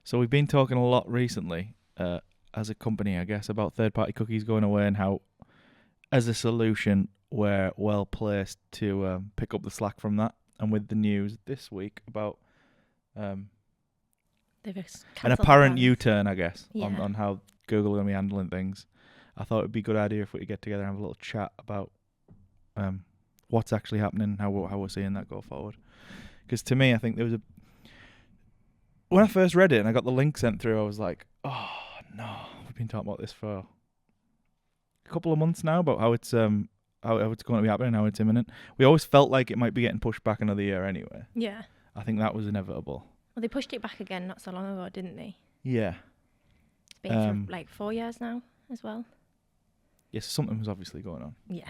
So we've been talking a lot recently, as a company, I guess, about third-party cookies going away and how, as a solution, we're well placed to pick up the slack from that. And with the news this week about an apparent U-turn, I guess, on how Google are going to be handling things, I thought it'd be a good idea if we could get together and have a little chat about what's actually happening, how we're seeing that go forward. Because to me, I think there was when I first read it and I got the link sent through, I was like, oh no, we've been talking about this for a couple of months now about how it's going to be happening, how it's imminent. We always felt like it might be getting pushed back another year anyway. Yeah. I think that was inevitable. Well, they pushed it back again not so long ago, didn't they? Yeah. It's been for like 4 years now as well. Yes, something was obviously going on. Yeah.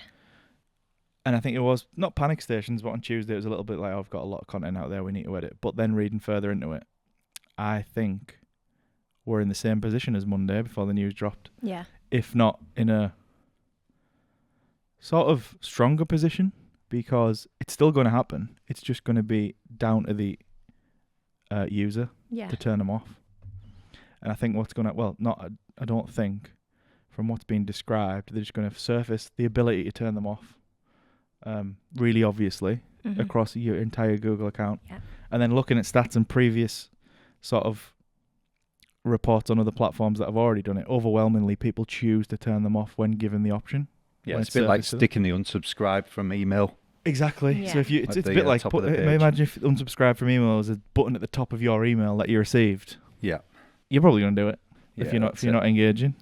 And I think it was not panic stations, but on Tuesday it was a little bit like, oh, I've got a lot of content out there, we need to edit. But then reading further into it, I think we're in the same position as Monday before the news dropped. Yeah. If not in a sort of stronger position, because it's still going to happen. It's just going to be down to the user to turn them off. And I think I don't think, from what's been described, they're just going to surface the ability to turn them off really obviously across your entire Google account. Yeah. And then looking at stats and previous sort of reports on other platforms that have already done it, overwhelmingly people choose to turn them off when given the option. Yeah, it's a bit like sticking the unsubscribe from email. Exactly. Yeah. So if you, it's a bit like, imagine if unsubscribe from email is a button at the top of your email that you received. Yeah. You're probably going to do it if you're not engaging.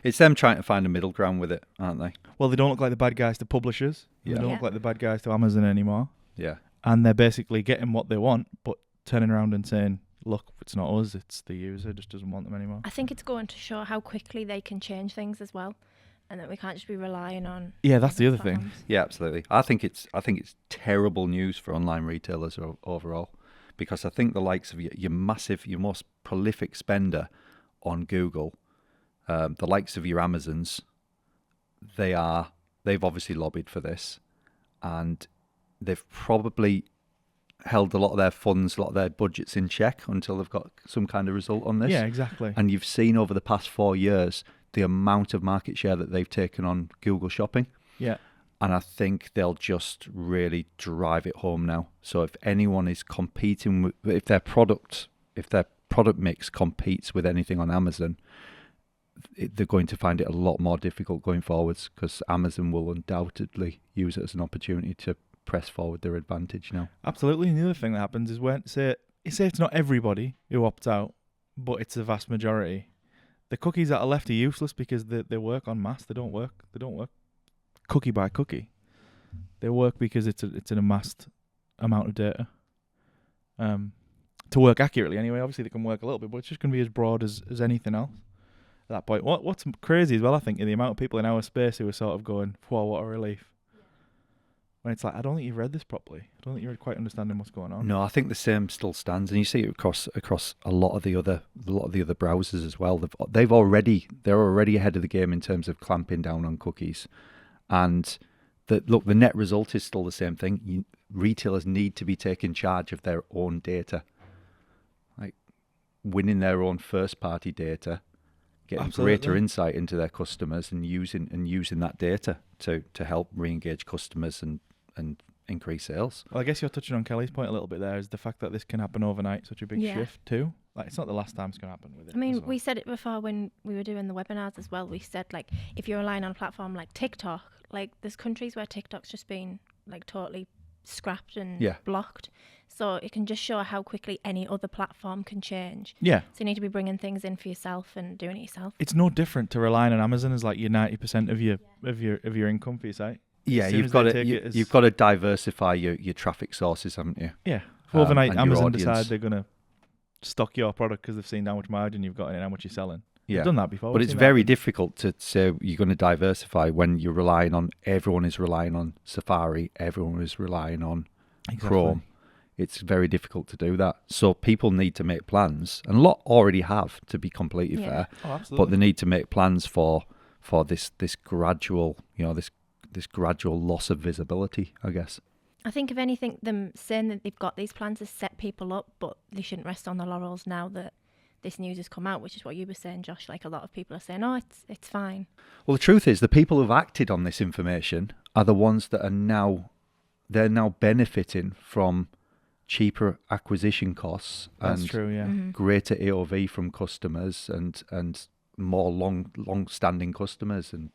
It's them trying to find a middle ground with it, aren't they? Well, they don't look like the bad guys to publishers. Yeah. They don't look like the bad guys to Amazon anymore. Yeah. And they're basically getting what they want, but turning around and saying, look, it's not us, it's the user, just doesn't want them anymore. I think it's going to show how quickly they can change things as well, and that we can't just be relying on. Yeah, that's the other thing. Yeah, absolutely. I think it's terrible news for online retailers overall, because I think the likes of your most prolific spender on Google, the likes of your Amazons, they've obviously lobbied for this, and they've probably held a lot of their funds, a lot of their budgets in check until they've got some kind of result on this. Yeah, exactly. And you've seen over the past 4 years the amount of market share that they've taken on Google Shopping. Yeah. And I think they'll just really drive it home now. So if anyone is competing if their product mix competes with anything on Amazon, they're going to find it a lot more difficult going forwards, because Amazon will undoubtedly use it as an opportunity to press forward their advantage now. Absolutely. And the other thing that happens is when say it's not everybody who opts out, but it's the vast majority. The cookies that are left are useless because they work en masse. They don't work cookie by cookie. They work because it's an amassed amount of data. To work accurately anyway. Obviously they can work a little bit, but it's just going to be as broad as anything else at that point. What's crazy as well, I think, is the amount of people in our space who are sort of going, whoa, what a relief. When it's like, I don't think you've read this properly. I don't think you're quite understanding what's going on. No, I think the same still stands, and you see it across a lot of the other browsers as well. They're already ahead of the game in terms of clamping down on cookies, and the net result is still the same thing. Retailers need to be taking charge of their own data, like winning their own first party data, getting greater insight into their customers, and using that data to help re-engage customers and increase sales. Well, I guess you're touching on Kelly's point a little bit there, is the fact that this can happen overnight, such a big shift too. Like, it's not the last time it's going to happen with it. I mean, we said it before when we were doing the webinars as well. We said, like, if you're relying on a platform like TikTok, like, there's countries where TikTok's just been, like, totally scrapped and blocked. So it can just show how quickly any other platform can change. Yeah. So you need to be bringing things in for yourself and doing it yourself. It's no different to relying on Amazon as like your 90% of your income for your site. Yeah, you've got to diversify your traffic sources, haven't you? Yeah. If overnight Amazon decide they're going to stock your product because they've seen how much margin you've got and how much you're selling. Yeah. We've done that before. But it's very difficult to say you're going to diversify when you're relying on, everyone is relying on Safari, everyone is relying on Chrome. It's very difficult to do that. So people need to make plans, and a lot already have, to be completely fair. Oh, absolutely. But they need to make plans for this gradual, this gradual loss of visibility, I guess. I think if anything, them saying that they've got these plans has set people up, but they shouldn't rest on their laurels now that this news has come out, which is what you were saying, Josh. Like, a lot of people are saying, oh, it's fine. Well, the truth is, the people who've acted on this information are the ones that are they're now benefiting from cheaper acquisition costs. That's and true, yeah. greater AOV from customers and more long-standing customers, and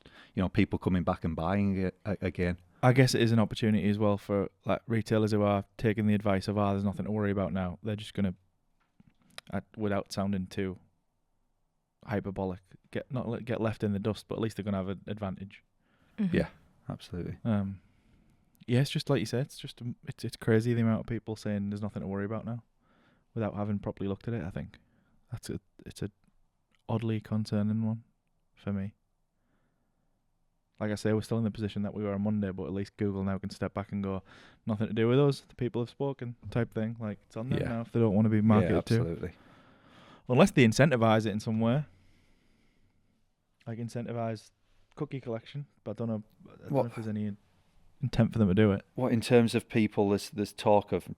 people coming back and buying it again. I guess it is an opportunity as well for like retailers who are taking the advice of, there's nothing to worry about now. They're just gonna, without sounding too hyperbolic, get left in the dust, but at least they're gonna have an advantage. Mm-hmm. Yeah, absolutely. Yeah, it's just like you said. It's just it's crazy the amount of people saying there's nothing to worry about now, without having properly looked at it. I think it's a oddly concerning one for me. Like I say, we're still in the position that we were on Monday, but at least Google now can step back and go, nothing to do with us. The people have spoken, type thing. Like, it's on them now if they don't want to be marketed to. Absolutely. Unless they incentivize it in some way, like incentivize cookie collection. But I don't know if there's any intent for them to do it. What in terms of people, there's talk of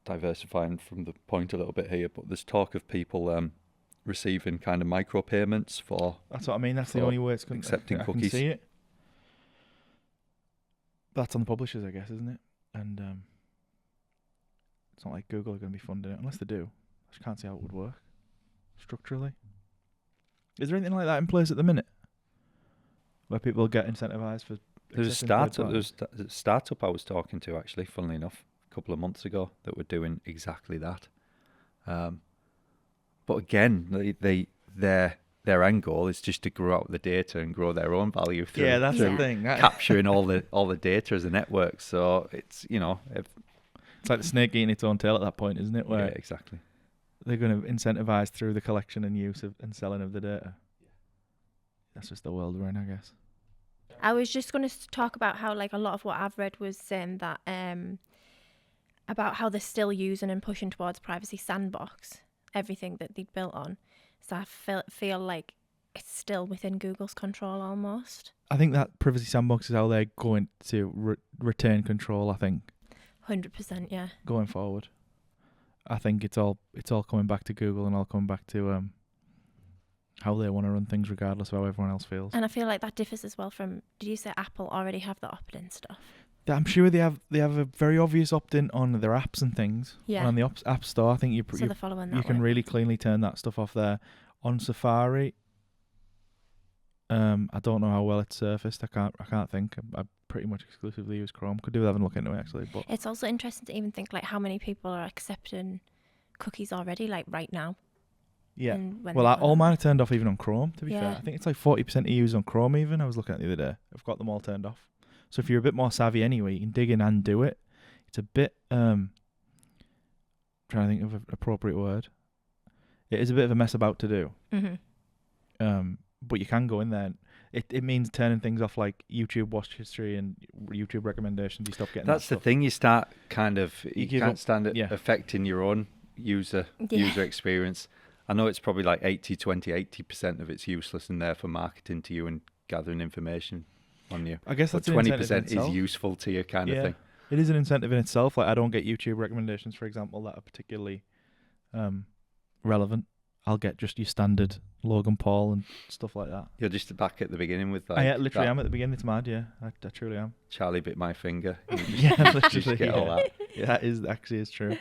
diversifying from the point a little bit here, but there's talk of people receiving kind of micropayments for. That's what I mean. That's the only way it's accepting cookies. I can see it. That's on the publishers, I guess, isn't it? And it's not like Google are going to be funding it unless they do. I just can't see how it would work structurally. Is there anything like that in place at the minute, where people get incentivized for? There's a startup I was talking to, actually, funnily enough, a couple of months ago, that were doing exactly that. But again, their end goal is just to grow out the data and grow their own value through. Yeah, that's the thing. Capturing all the data as a network. So it's it's like the snake eating its own tail at that point, isn't it? Where exactly. They're going to incentivize through the collection and use and selling of the data. That's just the world we're in, I guess. I was just going to talk about how, like, a lot of what I've read was saying that about how they're still using and pushing towards Privacy Sandbox, everything that they'd built on. So I feel like it's still within Google's control almost. I think that Privacy Sandbox is how they're going to retain control, I think. 100%, yeah. Going forward. I think it's all coming back to Google and all coming back to how they want to run things regardless of how everyone else feels. And I feel like that differs as well from, did you say Apple already have the opt-in stuff? I'm sure they have a very obvious opt-in on their apps and things. Yeah. And on the App Store, I think they're following that you can really cleanly turn that stuff off there. On Safari, I don't know how well it's surfaced. I can't think. I pretty much exclusively use Chrome. Could do with having a look into it, actually. But it's also interesting to even think like how many people are accepting cookies already, like right now. Yeah. Well, all mine are turned off even on Chrome, to be fair. I think it's like 40% of users on Chrome even. I was looking at it the other day. I've got them all turned off. So if you're a bit more savvy anyway, you can dig in and do it. It's a bit, trying to think of an appropriate word. It is a bit of a mess about to do. Mm-hmm. But you can go in there. It means turning things off like YouTube watch history and YouTube recommendations. You stop getting That's that the thing. You start kind of, you can't stand it Yeah. affecting your own user experience. I know it's probably like 80% of it's useless and there for marketing to you and gathering information on you. I guess that's 20% is useful to you kind of thing. It is an incentive in itself. Like I don't get YouTube recommendations, for example, that are particularly relevant. I'll get just your standard Logan Paul and stuff like that. You're just back at the beginning with like I literally am at the beginning. It's mad, yeah. I truly am. Charlie bit my finger. Yeah, literally. Just get all that. Yeah, that is actually true.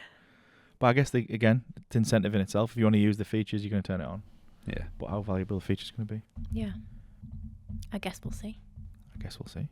But I guess, again, it's incentive in itself. If you want to use the features, you're going to turn it on. Yeah. But how valuable the feature's going to be? Yeah. I guess we'll see. I guess we'll see.